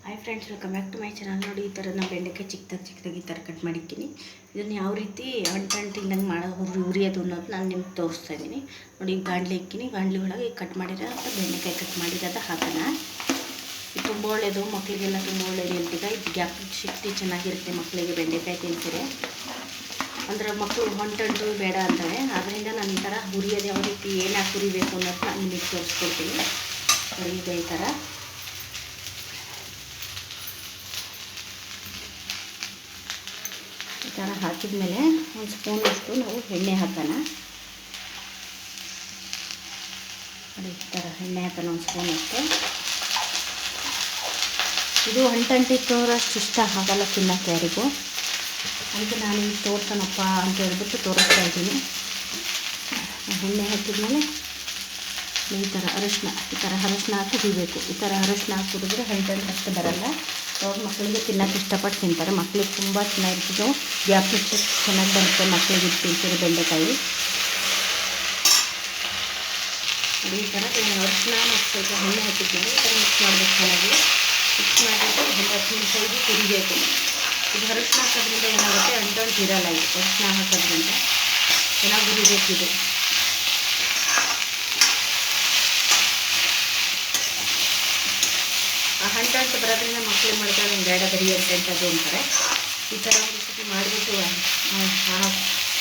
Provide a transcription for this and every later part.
Hi friends, welcome back to my channel. ನೋಡಿ, ಈ ಥರ ನಾನು ಬೆಂಡೆಕಾಯಿ ಚಿಕ್ಕದಾಗಿ ಈ ಥರ ಕಟ್ ಮಾಡಿದ್ದೀನಿ. ಇದನ್ನು ಯಾವ ರೀತಿ ಅಂಟಿಂದಂಗೆ ಉರಿಯೋದು ಅನ್ನೋದು ನಾನು ನಿಮ್ಗೆ ತೋರಿಸ್ತಾ ಇದ್ದೀನಿ. ನೋಡಿ, ಬಾಣಲಿ ಇಕ್ಕಿನಿ. ಬಾಣಲಿ ಒಳಗೆ ಕಟ್ ಮಾಡಿರೋ ಬೆಂಡೆಕಾಯಿ ಕಟ್ ಮಾಡಿರೋದು ಹಾಕೋಣ. ಇದು ತುಂಬ ಒಳ್ಳೆಯದು, ಮಕ್ಕಳಿಗೆಲ್ಲ ತುಂಬ ಒಳ್ಳೆಯದು. ಹೆಲ್ತಿಗೆ ಇದು ಜ್ಞಾಪಕ ಶಕ್ತಿ ಚೆನ್ನಾಗಿರುತ್ತೆ ಮಕ್ಕಳಿಗೆ. ಬೆಂಡೆಕಾಯಿ ತಿಂತಾರೆ ಅಂದರೆ ಮಕ್ಕಳು ಹೊಂಟು ಬೇಡ ಅಂತಾರೆ. ಆದ್ದರಿಂದ ನಾನು ಈ ಥರ ಹುರಿಯೋದು ಯಾವ ರೀತಿ ಏನಾಗಿ ಹುರಿಬೇಕು ಅನ್ನೋದು ನಾನು ನಿಮಗೆ ತೋರಿಸ್ಕೊಡ್ತೀನಿ. ನೋಡಿ, ಈ ಥರ ಈ ಥರ ಹಾಕಿದ ಮೇಲೆ ಒಂದು ಸ್ಪೂನಷ್ಟು ನಾವು ಎಣ್ಣೆ ಹಾಕೋಣ. ನೋಡಿ, ಈ ಥರ ಎಣ್ಣೆ ಹಾಕೋಣ ಒಂದು ಸ್ಪೂನಷ್ಟು. ಇದು ಅಂಟಿಟ್ಟೋರಷ್ಟು ಇಷ್ಟ ಆಗಲ್ಲ ತಿನ್ನೋಕ್ಕೆ ಯಾರಿಗೂ. ಅದಕ್ಕೆ ನಾನು ಈಗ ತೋರ್ಸೋಣಪ್ಪ ಅಂತ ಹೇಳ್ಬಿಟ್ಟು ತೋರಿಸ್ತಾ ಇದ್ದೀನಿ. ಎಣ್ಣೆ ಹಾಕಿದ್ಮೇಲೆ ಈ ಥರ ಅರಶಿನ ಹಾಕಿ ಹುರಿಬೇಕು. ಈ ಥರ ಅರಶಿನ ಹಾಕಿ ಹುರಿದ್ರೆ ಅಷ್ಟು ಬರಲ್ಲ. ಅವ್ರ ಮಕ್ಕಳಿಗೆ ತಿನ್ನೋಕೆ ಇಷ್ಟಪಟ್ಟು ತಿಂತಾರೆ. ಮಕ್ಕಳಿಗೆ ತುಂಬ ಚೆನ್ನಾಗಿರ್ತಿದ್ದು, ಜ್ಞಾಪಕ ಚೆನ್ನಾಗಿ ಬರುತ್ತೆ ಮಕ್ಕಳಿಗೆ. ತಿಂತಾರೆ ಬೆಂಡೆಕಾಯಿ. ಈ ಥರ ಅರಶಿನ ಮತ್ತು ಸ್ವಲ್ಪ ಎಣ್ಣೆ ಹಾಕಿದ್ಮೇಲೆ ಈ ಥರ ಮಿಕ್ಸ್ ಮಾಡಬೇಕು. ಚೆನ್ನಾಗಿ ಮಿಕ್ಸ್ ಮಾಡಿಬಿಟ್ಟು ಒಂದು 10 ನಿಮಿಷ ಇದು ಹುರಿಬೇಕು. ಇದು ಅರಶಿನ ಹಾಕೋದ್ರಿಂದ ಏನಾಗುತ್ತೆ, ಅಂಟು ಇರಲ್ಲ. ಇದು ಅರಶಿನ ಹಾಕೋದ್ರಿಂದ ಚೆನ್ನಾಗಿ ಹುರಿಬೇಕಿದು. ಅಂಟು ಬರೋದ್ರಿಂದ ಮಕ್ಕಳು ಮಾಡ್ತಾರೆ, ಬೇಡ ಬರೀ ಅಂಟದು ಅಂತಾರೆ. ಈ ಥರ ಒಂದು ಸತಿ ಮಾಡಿಬಿಟ್ಟು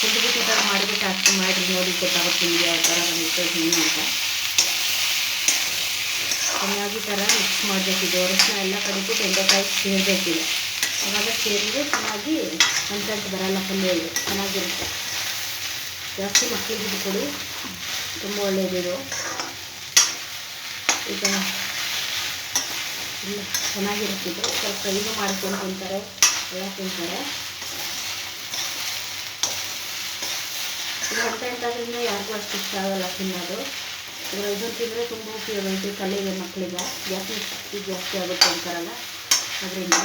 ಹುರಿದ್ಬಿಟ್ಟು ಈ ಥರ ಮಾಡಿಬಿಟ್ಟು ಅಷ್ಟು ಮಾಡಿ ನೋಡಿ, ಗೊತ್ತಾಗುತ್ತೆ ನಿಮಗೆ ಯಾವ ಥರ ಬಂದಿತ್ತು ಏನು ಅಂತ. ಚೆನ್ನಾಗಿ ಈ ಥರ ಮಿಕ್ಸ್ ಮಾಡಬೇಕಿದು. ಅರಶಿನ ಎಲ್ಲ ಕಡೆಗೂ ಬೆಂಡೆಕಾಯಿ ಸೇರಬೇಕಿದೆ. ಆವಾಗ ಸೇರಿದ್ರೆ ಚೆನ್ನಾಗಿ ಅಂಟು ಬರಲ್ಲ. ಪಲ್ಯ ಇದು ಚೆನ್ನಾಗಿರುತ್ತೆ. ಜಾಸ್ತಿ ಮಕ್ಕಳಿಗೆ ಇದು ಕೊಡಿ, ತುಂಬ ಒಳ್ಳೆಯದು. ಈಗ ಚೆನ್ನಾಗಿರುತ್ತಿದ್ದು ಸ್ವಲ್ಪ ಇದು ಮಾಡ್ಕೊಂಡು ತಿಂತಾರೆ, ಎಲ್ಲ ತಿಂತಾರೆ. ಇದು ಅಂಟಾದ್ರಿಂದ ಯಾರಿಗೂ ಅಷ್ಟು ಇಷ್ಟ ಆಗಲ್ಲ ತಿನ್ನೋದು. ಇದನ್ನು ತಿಂದರೆ ತುಂಬ ಉಪಯೋಗ ಇದೆ ತಲೆಗೆ, ಮಕ್ಕಳಿಗೆ ಜಾಸ್ತಿ ಶಕ್ತಿ ಜಾಸ್ತಿ ಆಗುತ್ತೆ ಅಂತಾರಲ್ಲ, ಅದರಿಂದ.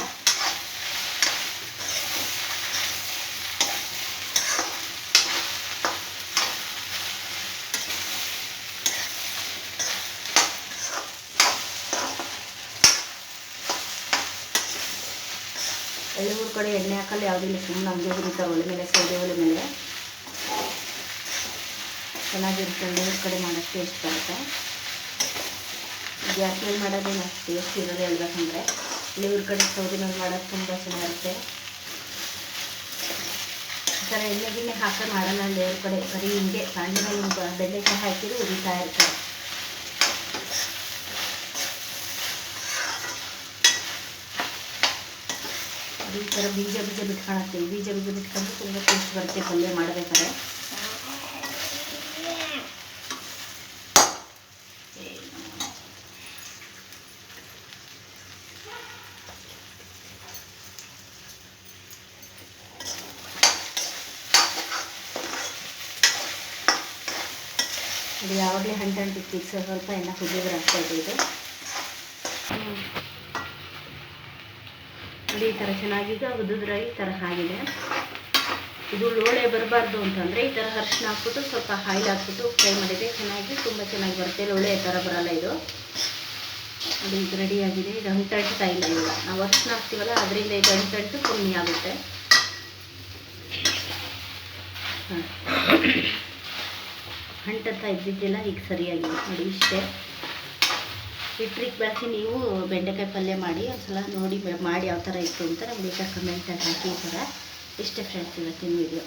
ಊರ ಕಡೆ ಎಣ್ಣೆ ಹಾಕಲ್ಲ, ಯಾವುದಿಲ್ಲ, ಸುಮ್ಮನೆ ನಮಗೆ ಹುರಿತಾರೆ ಒಲೆ ಮೇಲೆ, ಸೌದೆ ಒಲೆ ಮೇಲೆ. ಚೆನ್ನಾಗಿರುತ್ತೆ. ಊರ ಕಡೆ ಮಾಡೋಕ್ಕೆ ಟೇಸ್ಟ್ ಬರುತ್ತೆ. ಗ್ಯಾಸ್ ಮೇಲೆ ಮಾಡೋದೇನು ಅಷ್ಟು ಟೇಸ್ಟ್ ಇರೋದು ಹೇಳ್ಬೇಕಂದ್ರೆ. ಊರ ಕಡೆ ಸೌದೆ ಮೇಲೆ ಮಾಡೋದು ತುಂಬ ಚೆನ್ನಾಗಿರುತ್ತೆ. ಈ ಥರ ಎಣ್ಣೆ ಹಾಕೊಂಡು ಮಾಡೋಣ. ಊರ ಕಡೆ ಬರೀ ಹಿಂಗೆ ಬಾಣಲೆ ಮೇಲೆ ಬೆಂಡೆಕಾಯಿ ಹಾಕಿದ್ರೆ ಉರಿತಾ ಇರ್ತಾರೆ. ಈ ಥರ ಬೀಜ ಬಿಟ್ಕೊಳತ್ತೀವಿ. ಬೀಜ ಬಿಟ್ಕೊಂಡು ತುಂಬ ಟೇಸ್ಟ್ ಬರುತ್ತೆ ಪಲ್ಯ ಮಾಡಬೇಕಾದ್ರೆ. ಅದು ಯಾವಾಗಲೇ ಅಂಟಿತ್ತು. ಸ್ವಲ್ಪ ಎಣ್ಣೆ ಕುದಿಯೋದ್ರೆ ಆಗ್ತಾಯಿದೆ ಇದು. ನೋಡಿ, ಈ ಥರ ಚೆನ್ನಾಗೀಗ ಉದಿದ್ರೆ ಈ ಥರ ಆಗಿದೆ. ಇದು ಲೋಳೆ ಬರಬಾರ್ದು ಅಂತಂದರೆ ಈ ಥರ ಅರಶಿನ ಹಾಕ್ಬಿಟ್ಟು ಸ್ವಲ್ಪ ಆಯಿಲ್ ಹಾಕ್ಬಿಟ್ಟು ಫ್ರೈ ಮಾಡಿದರೆ ಚೆನ್ನಾಗಿ ತುಂಬ ಚೆನ್ನಾಗಿ ಬರುತ್ತೆ. ಲೋಳೆ ಥರ ಬರಲ್ಲ ಇದು. ಅದು ಇದು ರೆಡಿಯಾಗಿದೆ. ಇದು ಅಂಟಾ ಇಲ್ಲ. ಇವಾಗ ನಾವು ಅರಶಿನ ಹಾಕ್ತೀವಲ್ಲ, ಅದರಿಂದ ಇದು ಅಂಟು ಕಮ್ಮಿ ಆಗುತ್ತೆ. ಅಂಟಂತ ಇದ್ದಿದ್ದಿಲ್ಲ, ಈಗ ಸರಿಯಾಗಿದೆ. ನೋಡಿ, ಇಷ್ಟೇ. ಈ ಟ್ರಿಕ್ ಬಳಸಿ ನೀವು ಬೆಂಡೆಕಾಯಿ ಪಲ್ಯ ಮಾಡಿ ಒಂದ್ಸಲ ನೋಡಿ ಮಾಡಿ ಯಾವ ಥರ ಇತ್ತು ಅಂತ ನಮ್ಗೆ ಬೇಕಾದ್ರೆ ಕಮೆಂಟಲ್ಲಿ ಹಾಕಿ. ಈ ಥರ ಇಷ್ಟೇ ಫ್ರೆಂಡ್ಸ್ ಇವತ್ತಿನ ವಿಡಿಯೋ.